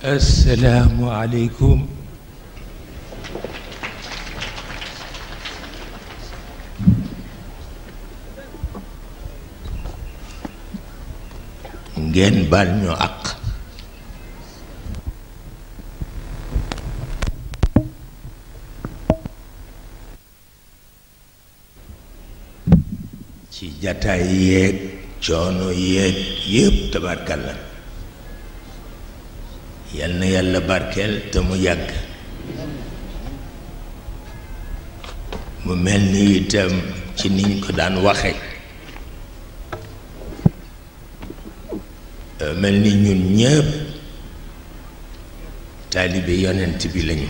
السلام عليكم. ngeen baal ñu àq ci jataay yeeg coono yeeg yépp tabarkalla yal na yàlla barkeel te mu yàgg mu mel ni itam ci niñ ko daan waxe mel ni ñun ñëpp taalibe yonent bi lañu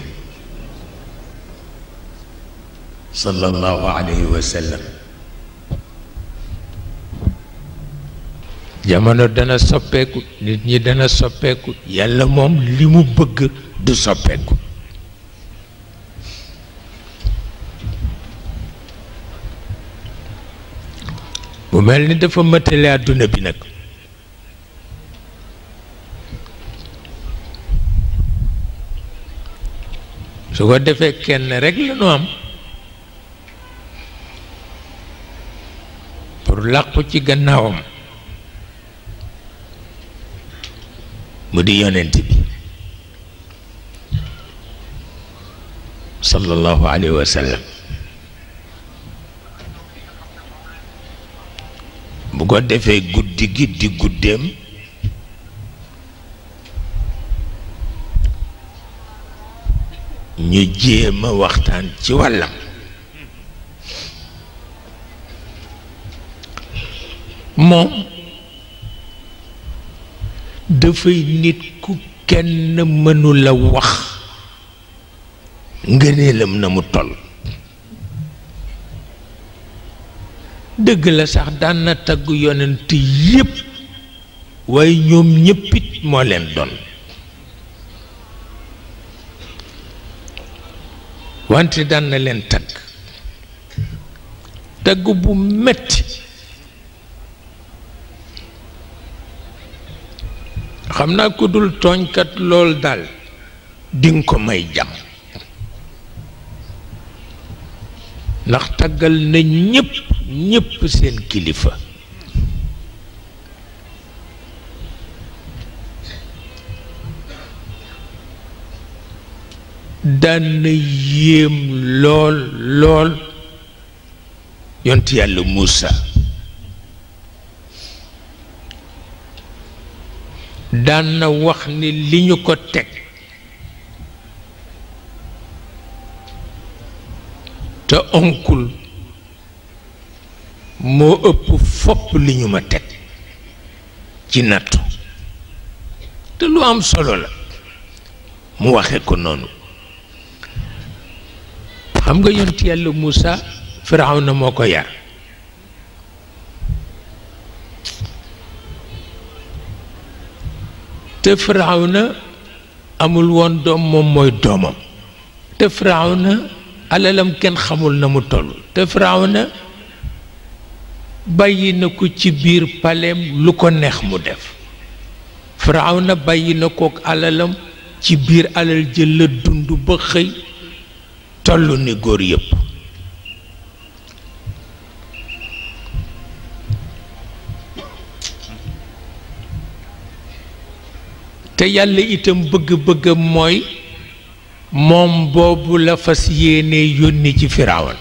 sallallahu alayhi wa sallam. jamono dana soppeeku nit ñi dana soppeeku yàlla moom li mu bëgg du soppeeku. mu mel ni dafa mëtale àdduna bi nag. su ko defee kenn rek la nu am pour làqu ci gannaawam mu di yonent bi sallallahu alayhi wa sallam. bu ko defee guddi gi di guddeem ñu jéem a waxtaan ci wàllam. moom dafay nit ku kenn mënula wax ngëneelam na mu toll. dëgg la sax daan na tagg yonent yépp waaye ñoom ñéppit moo leen doon. wante daan na leen tagg bu metti. xam naa ko dul tooñkat lool daal dinga ko may jàmm ndax taggal na ñépp seen kilifa. daan na yéem lool yont yàlla Muusa. daan na wax ni li ñu ko teg te onkul moo ëpp fopp li ñu ma teg ci nattu te lu am solo la mu waxe ko noonu. xam nga yont yàlla Muusa Firawna moo ko yar. te Firawna amul woon doom moom mooy doomam. te Firawna alalam kenn xamul na mu toll. te Firawna bàyyi na ko ci biir paleem lu ko neex mu def. Firawna bàyyi na kook alalam ci biir alal jël la dund ba xëy tollu ni góor yépp. te yàlla itam bëgg-bëggam mooy moom boobu la fas yéene yónni ci Firawna.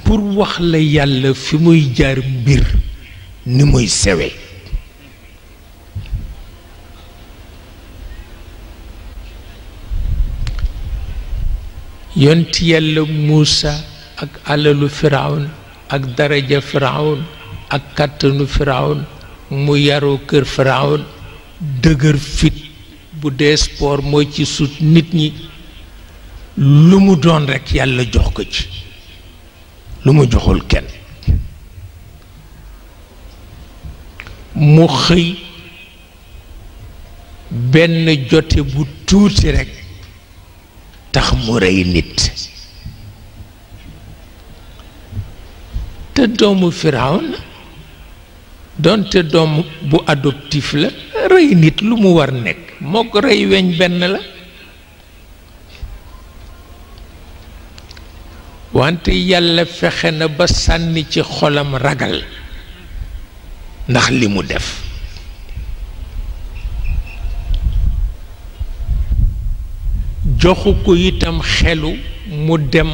pour wax la yàlla fi muy jaar mbir ni muy sewe. yont yàlla Muusa ak alalu Firawna ak daraja Firawna ak kàttanu Firawna mu yaroo kër Firawna dëgër fit bu dee sport mooy ci sut nit ñi lu mu doon rekk yàlla jox ko ci lu mu joxul kenn. mu xëy benn jote bu tuuti rekk tax mu rey nit. te doomu Firawna doonte doom bu adoptif la rëy nit lu mu war nekk moo ko rëy weñ benn la wante yàlla fexe na ba sànni ci xolam ragal ndax li mu def joxu ko itam xelu mu dem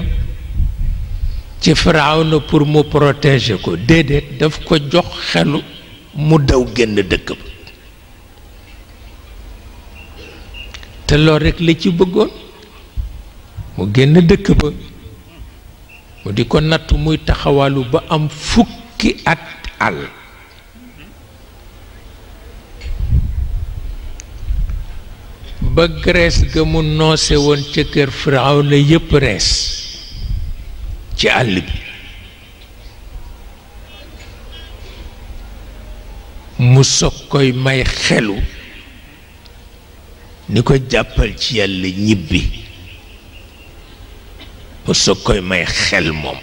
ci Firawna pour mu protéger ko déedéet daf ko jox xelu mu daw génn dëkk ba te lool rekk la ci bëggoon mu génn dëkk ba mu di ko nattu muy taxawalu ba am fukki at àll ba Grèce ga mu noose woon ca kër Firawna yépp rees ci àll bi mu soog koy may xelu ni ko jàppal ci yàlla ñibbi mu soog koy may xel moom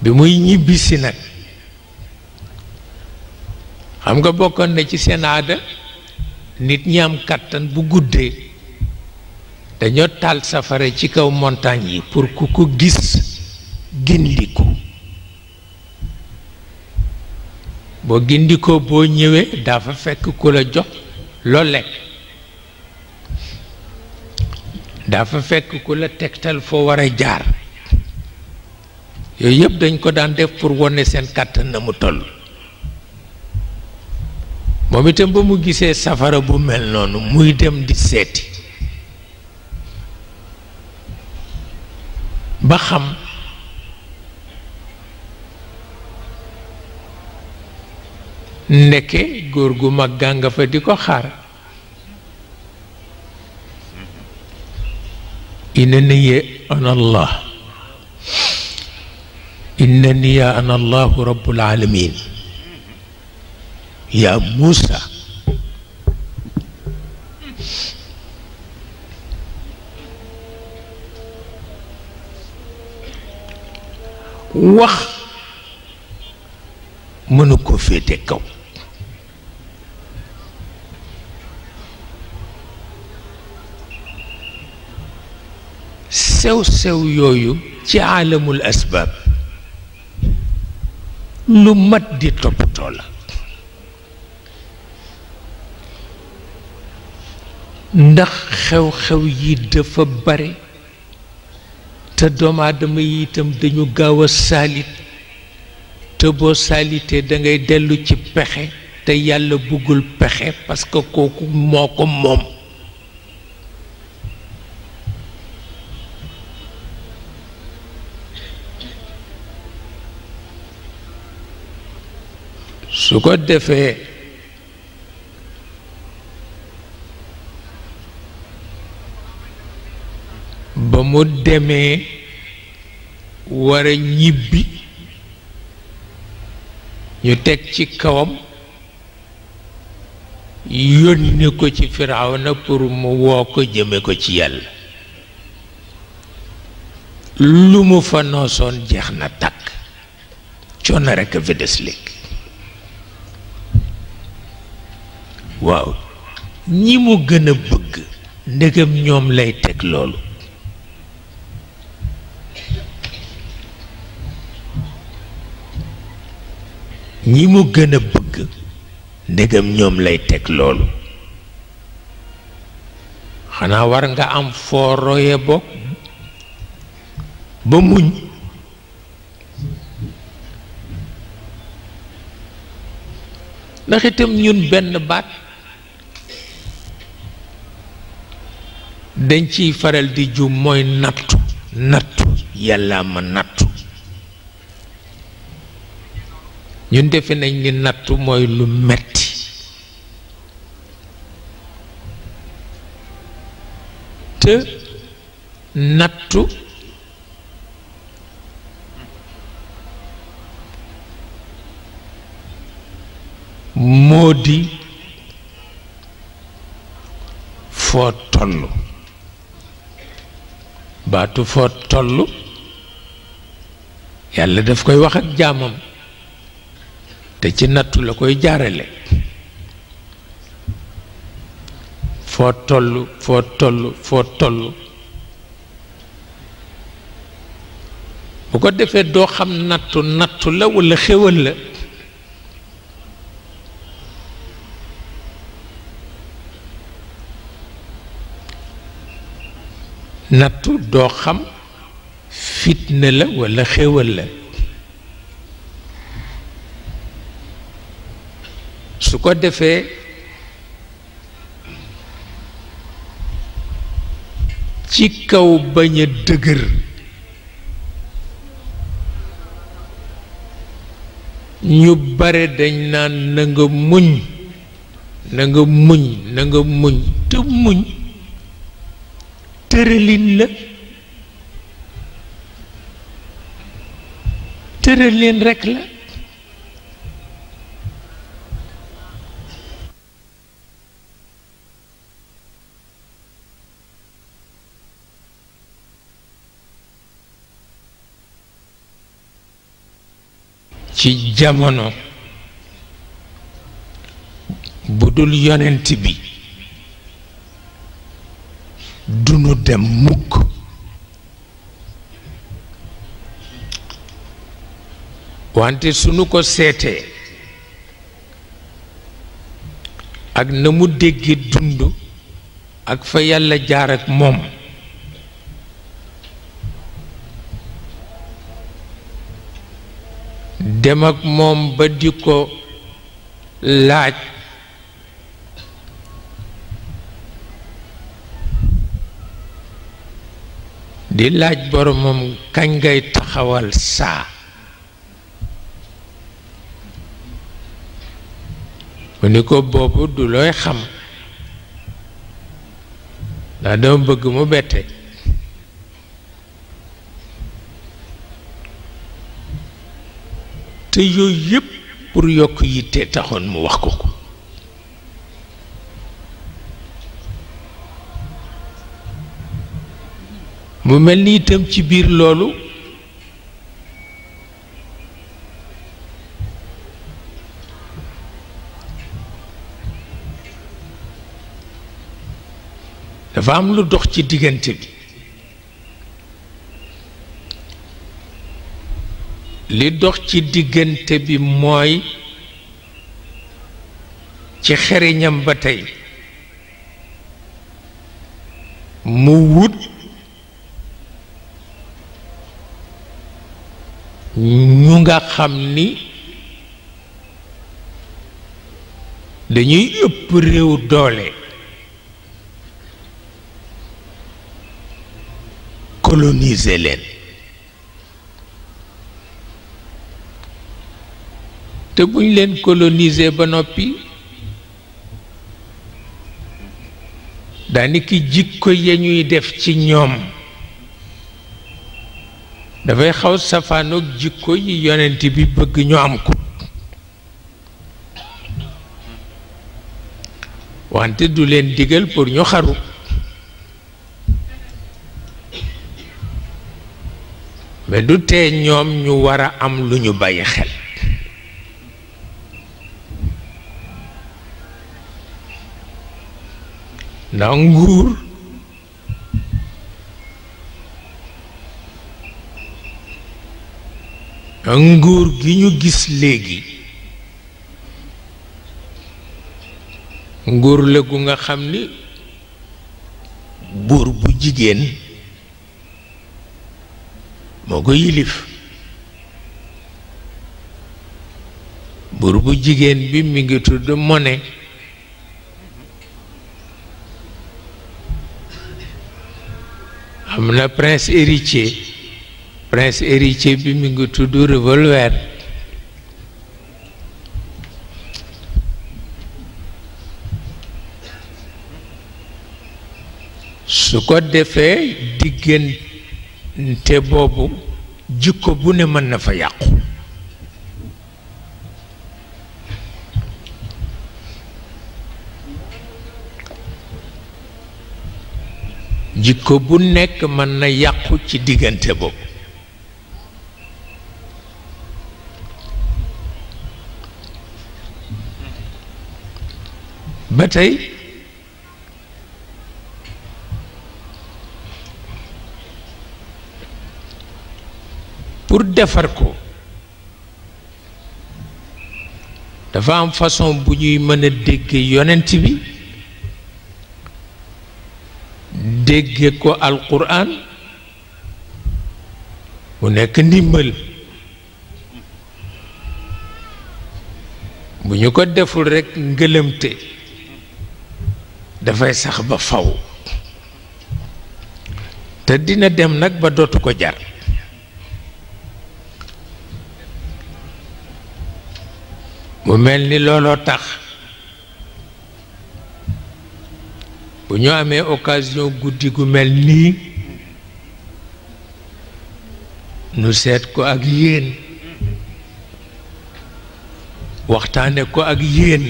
bi muy ñibbisi nag xam nga bokkoon na ci seen aada nit ñi am kàttan bu guddee dañoo taal safara ci kaw montagne yi pour ku ko gis gindiku boo gindikoo boo ñëwee dafa fekk ku la jox loo lekk dafa fekk ku la tegtal foo war a jaar yooyu yëpp dañ ko daan def pour wone seen kàttan na mu toll moom itam ba mu gisee safara bu mel noonu muy dem di seeti ba xam ndeke góor gu mag gaa nga fa di ko xaar innani ana allah innani ana allahu rabbul alamin ya Muusa wax mënu ko féete kaw sew-sew yooyu ci aalamul asbaab lu mat di toppatoo la ndax xew-xew yi dafa bare te doomu aadama yi itam dañu gaaw a saalit te boo saalitee da ngay dellu ci pexe te yàlla bëggul pexe parce que kooku moo ko moom su ko defee ba mu demee war a ñibbi ñu teg ci kawam yónni ko ci Firawna pour mu woo ko jëme ko ci yàlla lu mu fa noosoon jeex na takk coono rekk a fi des léegi waaw ñi mu gën a bëgg ndegam ñoom lay teg loolu ñi mu gën a bëgg ndegam ñoom lay teg loolu xanaa war nga am foo roye bokk ba muñ ndax itam ñun benn baat dañ ciy faral di jum mooy nattu yàlla ma nattu ñun defe nañ ni nattu mooy lu metti te nattu moo di foo tollu baatu foo tollu yàlla daf koy wax ak jaamam te ci nattu la koy jaarale foo toll bu ko defee doo xam nattu la walla xéwal la nattu doo xam fitna la walla xéwal la su ko defee ci kaw bañ a dëgër ñu bare dañ naan na nga muñ te muñ tëralin la tëralin rekk la ci jamono bu dul yonent bi dunu dem mukk wante sunu ko seetee ak na mu dégge dund ak fa yàlla jaar ak moom dem ak moom ba di ko laaj di laaj boromam kañ ngay taxawal saa mu ni ko boobu du looy xam ndax dama bëgg mu bette te yooyu yépp pour yokk yitte taxoon mu wax ko mu mel ni itam ci biir loolu dafa am lu dox ci diggante bi li dox ci diggante bi mooy ci xeriñam ba tey mu wut ñu nga xam ni dañuy ëpp réew doole coloniser leen te buñ leen coloniser ba noppi daaniki jikko ya ñuy def ci ñoom dafay xaw safaanoog jikko yi yonent bi bëgg ñu am ko wante du leen digal pour ñu xaru mais du tee ñoom ñu war a am lu ñu bàyyi xel ndax nguur gi ñu gis léegi nguur la gu nga xam ni buur bu jigéen moo ko yilif buur bu jigéen bi mi ngi tudd Moné am na prince héritier bi mi ngi tudd Revolver su ko defee diggante boobu jikko bu ne mën na fa yàqu jikko bu nekk mën na yàqu ci diggante boobu ba tey pour defar ko dafa am façon bu ñuy mën a dégge yonent bi dégge ko alquran mu nekk ndimbal bu ñu ko deful rekk ngëlëmte dafay sax ba faw te dina dem nag ba dootu ko jar mu mel ni looloo tax bu ñu amee occasion guddi gu mel nii nu seet ko ak yéen waxtaane ko ak yéen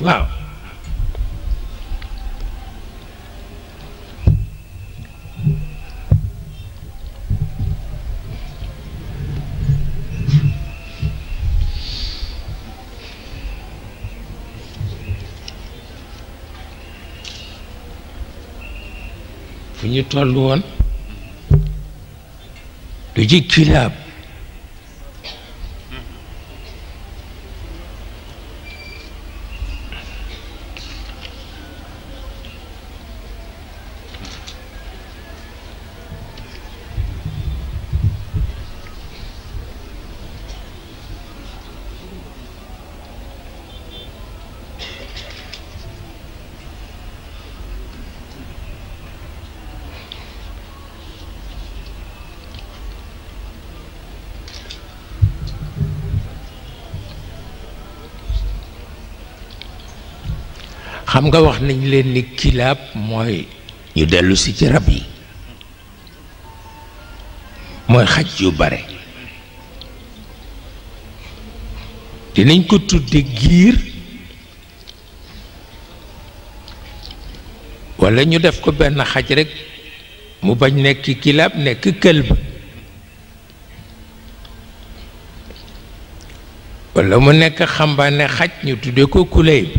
waaw fu ñu toll woon du ci kilaab xam nga wax nañ leen ni kilaab mooy ñu dellu si ci rab yi mooy xaj yu bare dinañ ko tudde giir walla ñu def ko benn xaj rekk mu bañ nekk kilaab nekk këlb walla mu nekk xambaane xaj ñu tudde ko kuleyb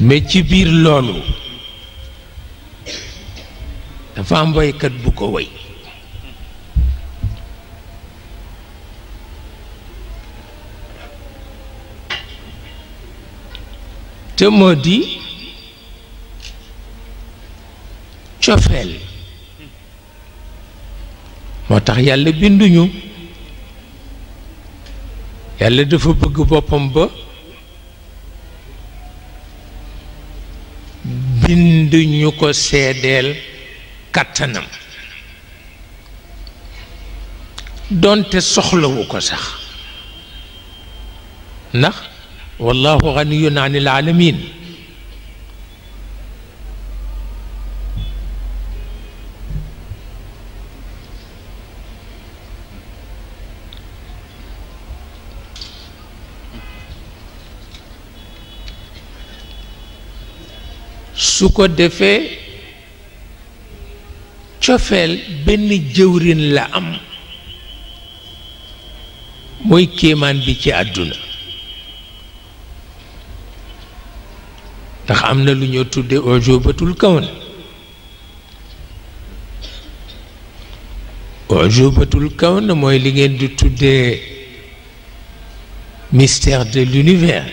mais ci biir loolu dafa am woykat bu ko woy te moo di cofeel moo tax yàlla binduñu yàlla dafa bëgg boppam ba bind ñu ko seedeel kàttanam doonte soxlawu ko sax ndax wallahu ganiyun anil alamin su ko defee cofeel benn jëwrin la am mooy kéemaan bi ci àdduna ndax am na lu ñoo tudde ujubatul kawn ujubatul kawn mooy li ngeen di tuddee mystère de l'univers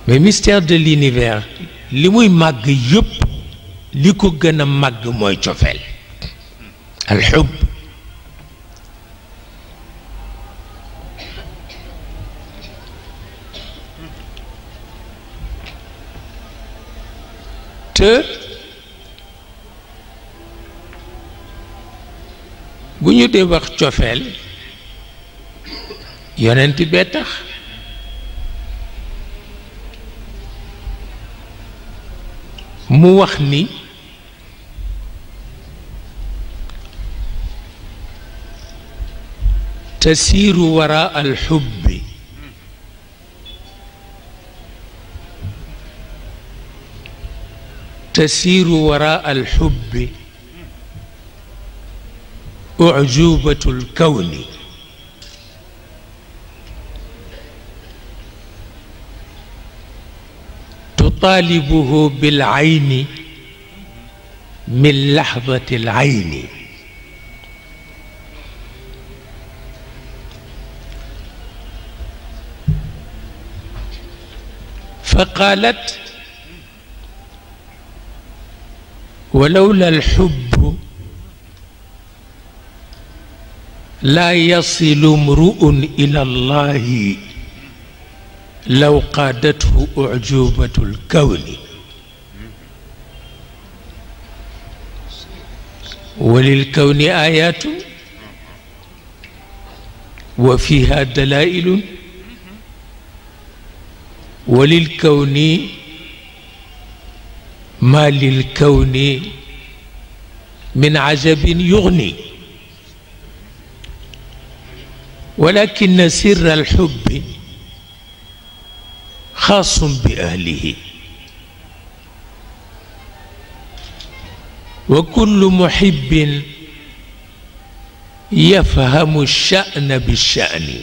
mais mystère de l'univers li muy màgg yépp li ko gën a màgg mooy cofeel alxub te bu ñu dee wax cofeel yonent bee tax mu wax ni تسير وراء الحب تسير وراء الحب أعجوبة الكون تطالبه بالعين من لحظة العين فقالت ولولا الحب لا يصل امرؤ إلى الله لو قادته أعجوبة الكون وللكون آيات وفيها دلائل وللكون ما للكون من عجب يغني ولكن سر الحب خاص بأهله وكل محب يفهم الشأن بالشأن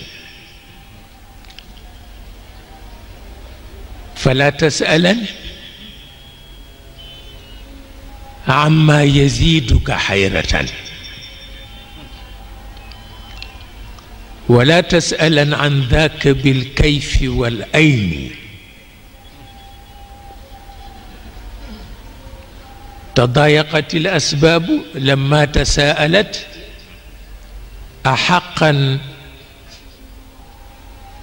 فلا تسألن عما يزيدك حيرة ولا تسألن عن ذاك بالكيف والأين تضايقت الأسباب لما تساءلت أحقا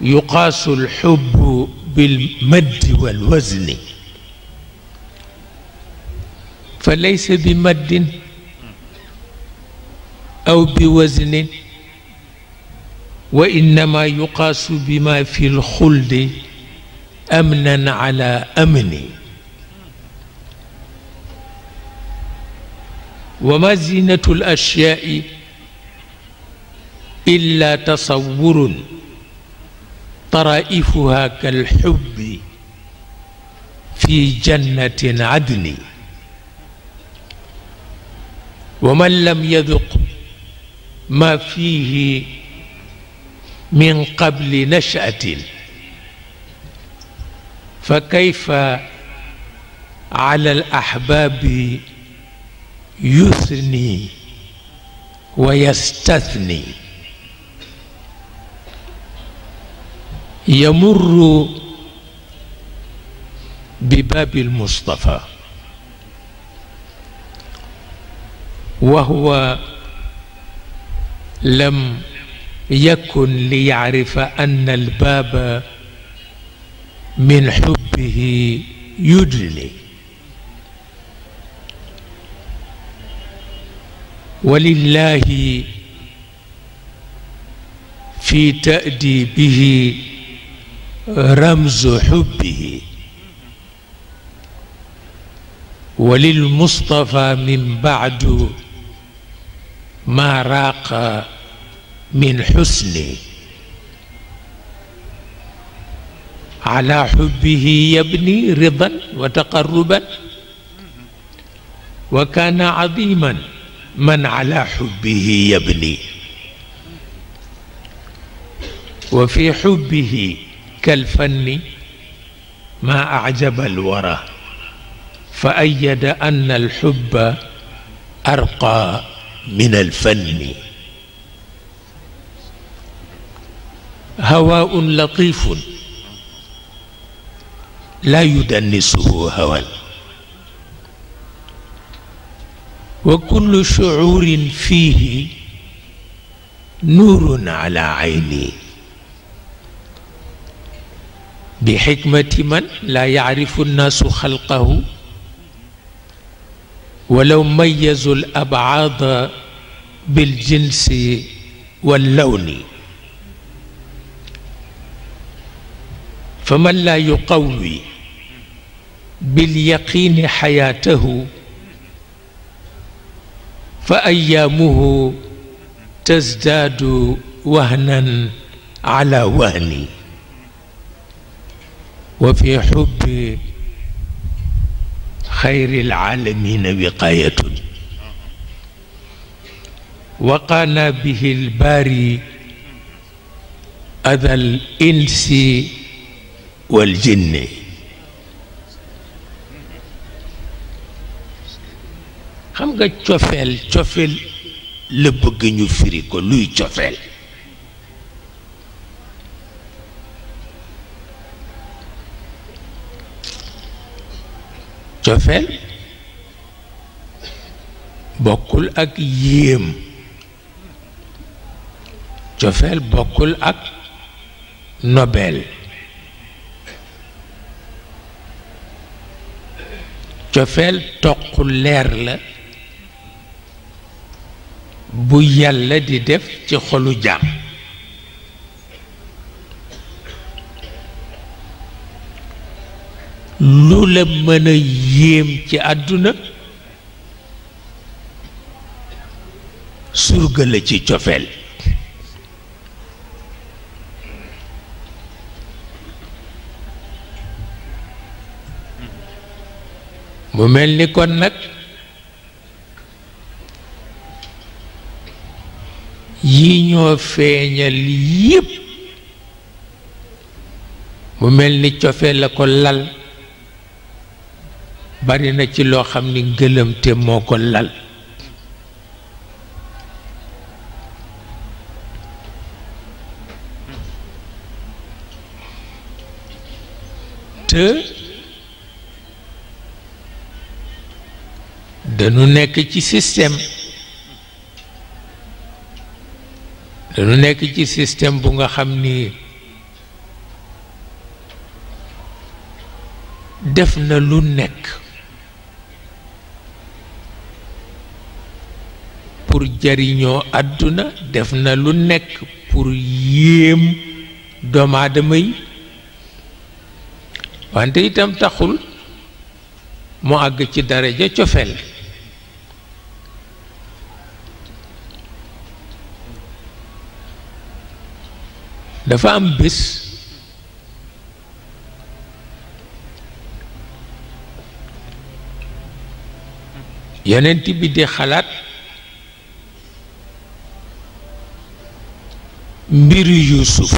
يقاس الحب بالمد والوزن فليس بمد أو بوزن وإنما يقاس بما في الخلد أمنا على أمن وما زينة الأشياء إلا تصور طرائفها كالحب في جنة عدن ومن لم يذق ما فيه من قبل نشأة فكيف على الأحباب يثني ويستثني يمر بباب المصطفى وهو لم يكن ليعرف أن الباب من حبه يدني ولله في تأديبه رمز حبه وللمصطفى من بعد ما راق من حسن على حبه يبني رضا وتقربا وكان عظيما من على حبه يبني وفي حبه كالفن ما أعجب الورى فأيد أن الحب أرقى من الفن هواء لطيف لا يدنسه هوى وكل شعور فيه نور على عيني بحكمة من لا يعرف الناس خلقه ولو ميزوا الأبعاض بالجنس واللون فمن لا يقوي باليقين حياته فأيامه تزداد وهنا على وهن وفي حب خير العالمين وقاية وقانا به الباري أذى الإنس والجن xam nga cofeel la bëgg ñu firi ko luy cofeel cofeel bokkul ak yéem cofeel bokkul ak nobel cofeel toq leer la bu yàlla di def ci xolu jaam lu la mën a yéem ci àdduna surga la ci cofeel mu mel ni kon nag yi ñoo feeñal yépp mu mel ni cofeel la ko lal bari na ci loo xam ni ngëlëm te moo ko lal te dañu nekk ci système bu nga xam ni def na lu nekk pour jariñoo àdduna def na lu nekk pour yéem doomu aadama yi wante itam taxul mu àgg ci daraja cofeel dafa am bés yonent bi di xalaat mbiru Yuusuf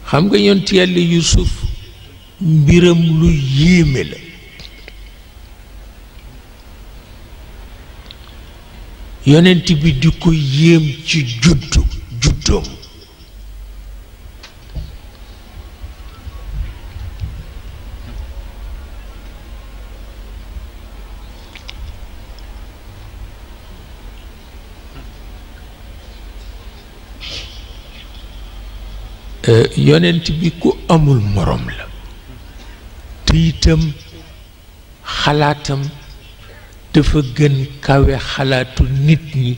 xam nga yonent Yàlla Yuusuf mbiram lu yéeme la yonent bi di ko yéem ci juddoom yonent bi ku amul morom la te itam xalaatam dafa gën kawe xalaatu nit ñi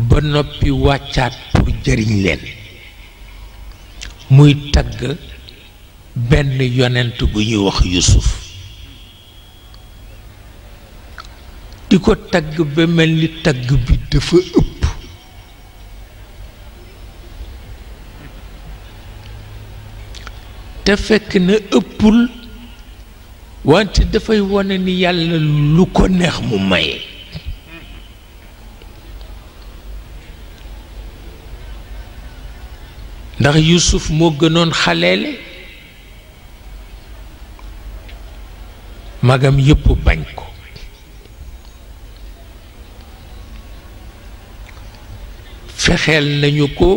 ba noppi wàccaat pour jëriñ leen muy tagg benn yonent bu ñuy wax Yuusuf di ko tagg ba mel ni tagg bi dafa ëpp te fekk na ëppul wante dafay wone ni yàlla lu ko neex mu maye ndax Yuusuf moo gënoon xaleele magam yépp bañ ko fexeel nañu ko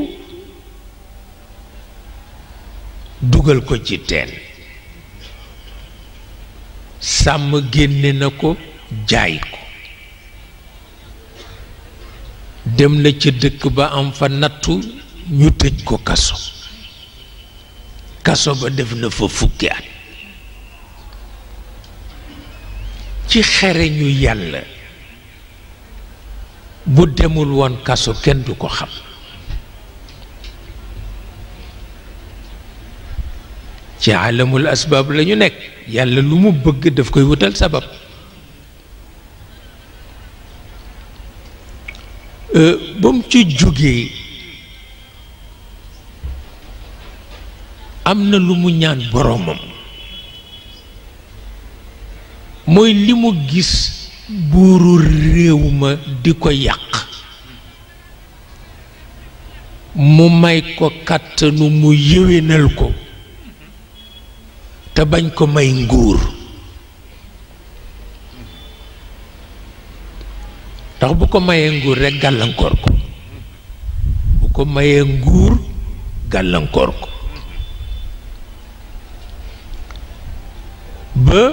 dugal ko ci teen sàmm génne na ko jaay ko dem na ca dëkk ba am fa nattu ñu tëj ko kaso ba def na fa fukki at ci xereñu yàlla bu demul woon kaso kenn du ko xam ci alamul asbaab la ñu nekk yàlla lu mu bëgg daf koy wutal sabab ba mu ci jógee am na lu mu ñaan boroomam mooy li mu gis buuru réew ma di ko yàq mu may ko kàttanu mu yéwénal ko te bañ ko may nguur ndax bu ko mayee nguur rekk gàllankoor ko bu ko mayee nguur gàllankoor ko ba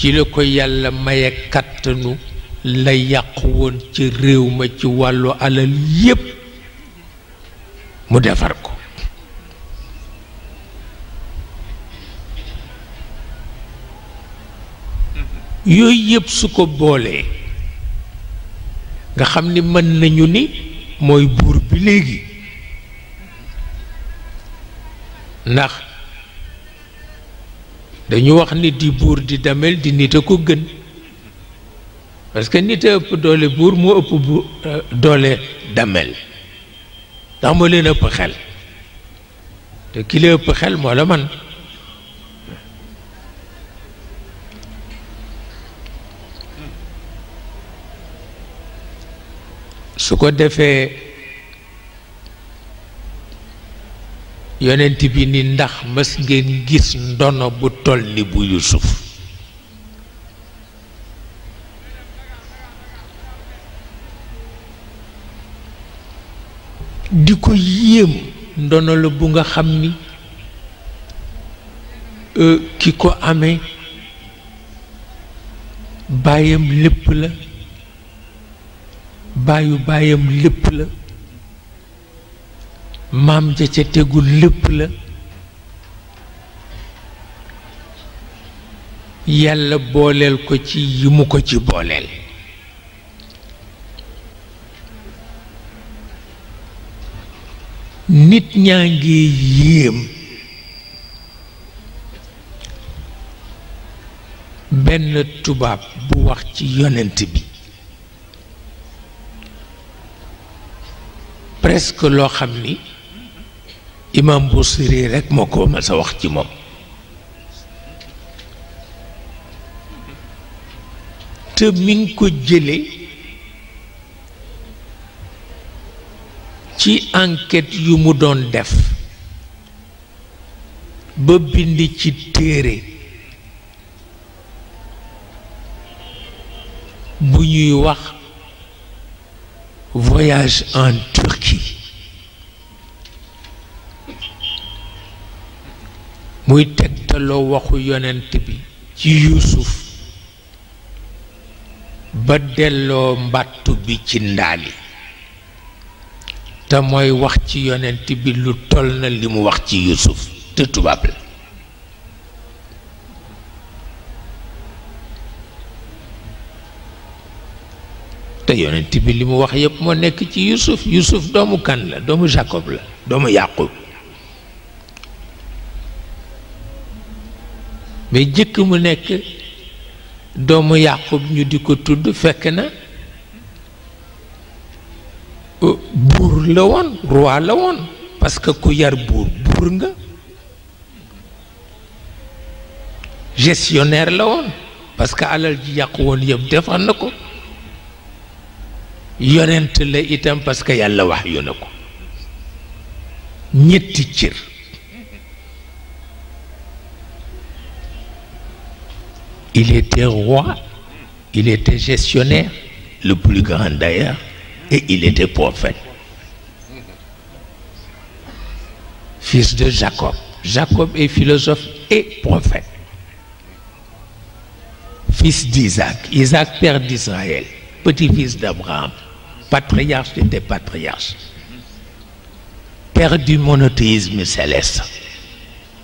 ci la ko yàlla maye kàttanu la yàqu woon ci réew ma ci wàllu alal yépp mu defar ko yooyu yépp su ko boolee nga xam ni mën nañu ni mooy buur bi léegi ndax dañu wax ni di buur di damel di nit a ko gën parce que nit a ëpp doole buur moo ëpp doole damel ndax moo leen ëpp xel te ki la ëpp xel moo la man su ko defee yonent bi ni ndax mës ngeen gis ndono bu toll ni bu Yuusuf di ko yéem ndono la bu nga xam ni ki ko amee baayam lépp la baayu baayam lépp la maam ja ca tegul lépp la yàlla booleel ko ci yi mu ko ci booleel nit ñaa ngi yéem benn tubaab bu wax ci yonent bi presque loo xam ni imam Busiri rekk moo ko mas a wax ci moom te mi ngi ko jële ci enquête yu mu doon def ba bind ci téere bu ñuy wax voyage en Turquie muy tegtaloo waxu yonent bi ci Yuusuf ba delloo mbàttu bi ci ndaali te mooy wax ci yonent bi lu toll na li mu wax ci Yuusuf te tubaab la te yonent bi li mu wax yépp moo nekk ci Yuusuf Yuusuf doomu kan la doomu Jacob la doomu Yaqub mais jëkk mu nekk doomu Yaqub ñu di ko tudd fekk na buur la woon roi la woon parce que ku yar buur nga gestionnaire la woon parce que alal ji yàqu woon yëpp defar na ko yonent la itam parce que yàlla wax yu na ko ñetti cër il était roi, il était gestionnaire, le plus grand d'ailleurs, et il était prophète. Fils de Jacob. Jacob est philosophe et prophète. Fils d'Isaac. Isaac, père d'Israël. Petit-fils d'Abraham. Patriarche des patriarches. Père du monothéisme céleste.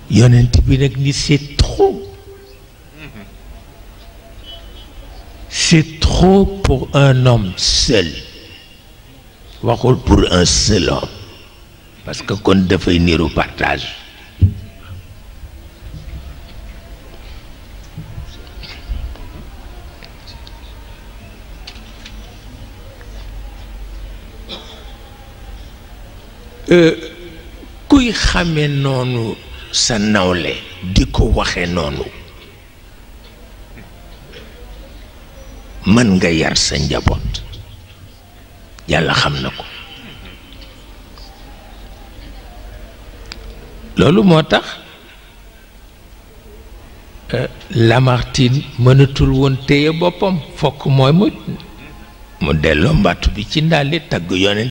Yonent bi nag ni c'est trop. trop pour un homme seul waxul pour un seul homme parce que kon dafay niru partage kuy xamee noonu sa nawle di ko waxe noonu mën nga yar sa njaboot yàlla xam na ko loolu moo tax Lamartine mënatul woon téye boppam fokk mooy mu delloo mbattu bi ci ndaali tagg yonent